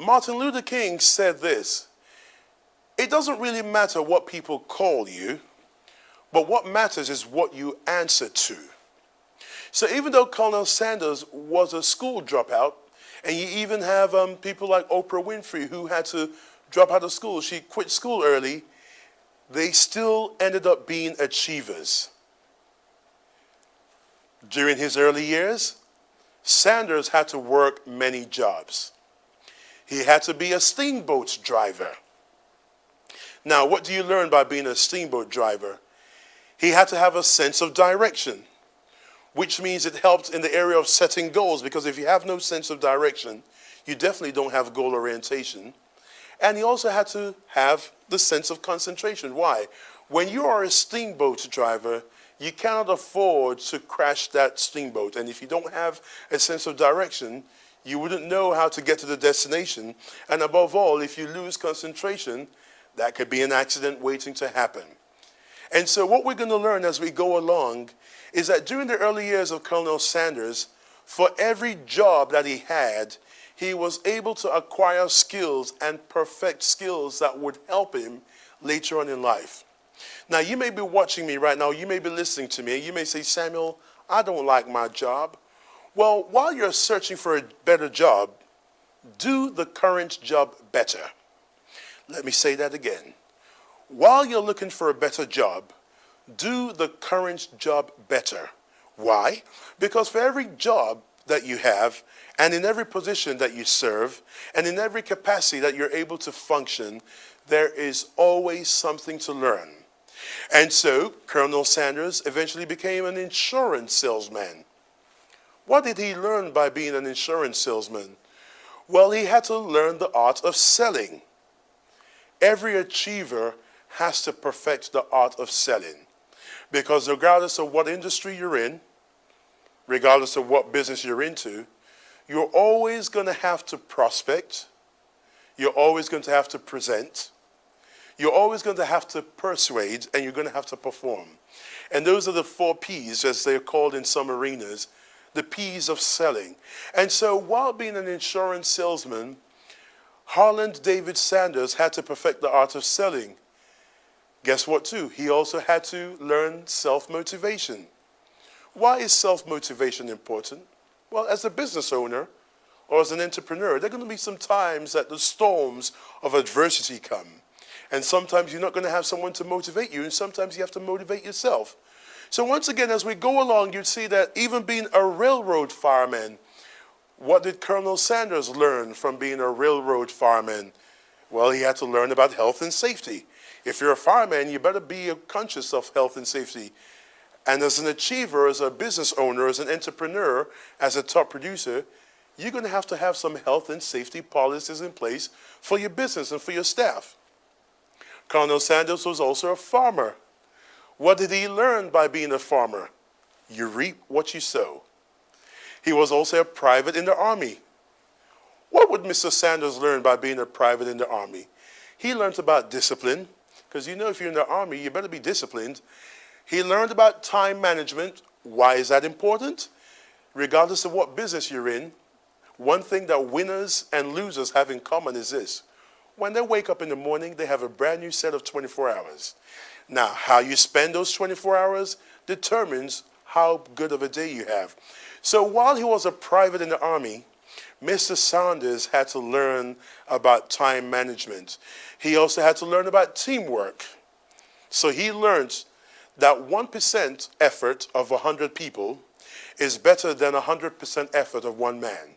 Martin Luther King said this: it doesn't really matter what people call you, but what matters is what you answer to. So even though Colonel Sanders was a school dropout, and you even have people like Oprah Winfrey who had to drop out of school, she quit school early, they still ended up being achievers. During his early years, Sanders had to work many jobs. He had to be a steamboat driver. Now, what do you learn by being a steamboat driver? He had to have a sense of direction, which means it helped in the area of setting goals, because if you have no sense of direction, you definitely don't have goal orientation. And he also had to have the sense of concentration. Why? When you are a steamboat driver, you cannot afford to crash that steamboat. And if you don't have a sense of direction, you wouldn't know how to get to the destination. And above all, if you lose concentration, that could be an accident waiting to happen. And so what we're going to learn as we go along is that during the early years of Colonel Sanders, for every job that he had, he was able to acquire skills and perfect skills that would help him later on in life. Now, you may be watching me right now, you may be listening to me, and you may say, Samuel, I don't like my job. Well, while you're searching for a better job, do the current job better. Let me say that again. While you're looking for a better job, do the current job better. Why? Because for every job that you have, and in every position that you serve, and in every capacity that you're able to function, there is always something to learn. And so, Colonel Sanders eventually became an insurance salesman. What did he learn by being an insurance salesman? Well, he had to learn the art of selling. Every achiever has to perfect the art of selling. Because regardless of what industry you're in, regardless of what business you're into, you're always going to have to prospect. You're always going to have to present. You're always going to have to persuade, and you're going to have to perform. And those are the 4 P's, as they're called in some arenas, the P's of selling. And so while being an insurance salesman, Harland David Sanders had to perfect the art of selling. Guess what too? He also had to learn self-motivation. Why is self-motivation important? Well, as a business owner or as an entrepreneur, there are going to be some times that the storms of adversity come. And sometimes you're not going to have someone to motivate you, and sometimes you have to motivate yourself. So once again, as we go along, you'd see that even being a railroad fireman, what did Colonel Sanders learn from being a railroad fireman? Well, he had to learn about health and safety. If you're a fireman, you better be conscious of health and safety. And as an achiever, as a business owner, as an entrepreneur, as a top producer, you're going to have some health and safety policies in place for your business and for your staff. Colonel Sanders was also a farmer. What did he learn by being a farmer? You reap what you sow. He was also a private in the Army. What would Mr. Sanders learn by being a private in the Army? He learned about discipline, because you know if you're in the Army, you better be disciplined. He learned about time management. Why is that important? Regardless of what business you're in, one thing that winners and losers have in common is this. When they wake up in the morning, they have a brand new set of 24 hours. Now, how you spend those 24 hours determines how good of a day you have. So while he was a private in the Army, Mr. Sanders had to learn about time management. He also had to learn about teamwork. So he learned that 1% effort of 100 people is better than 100% effort of one man.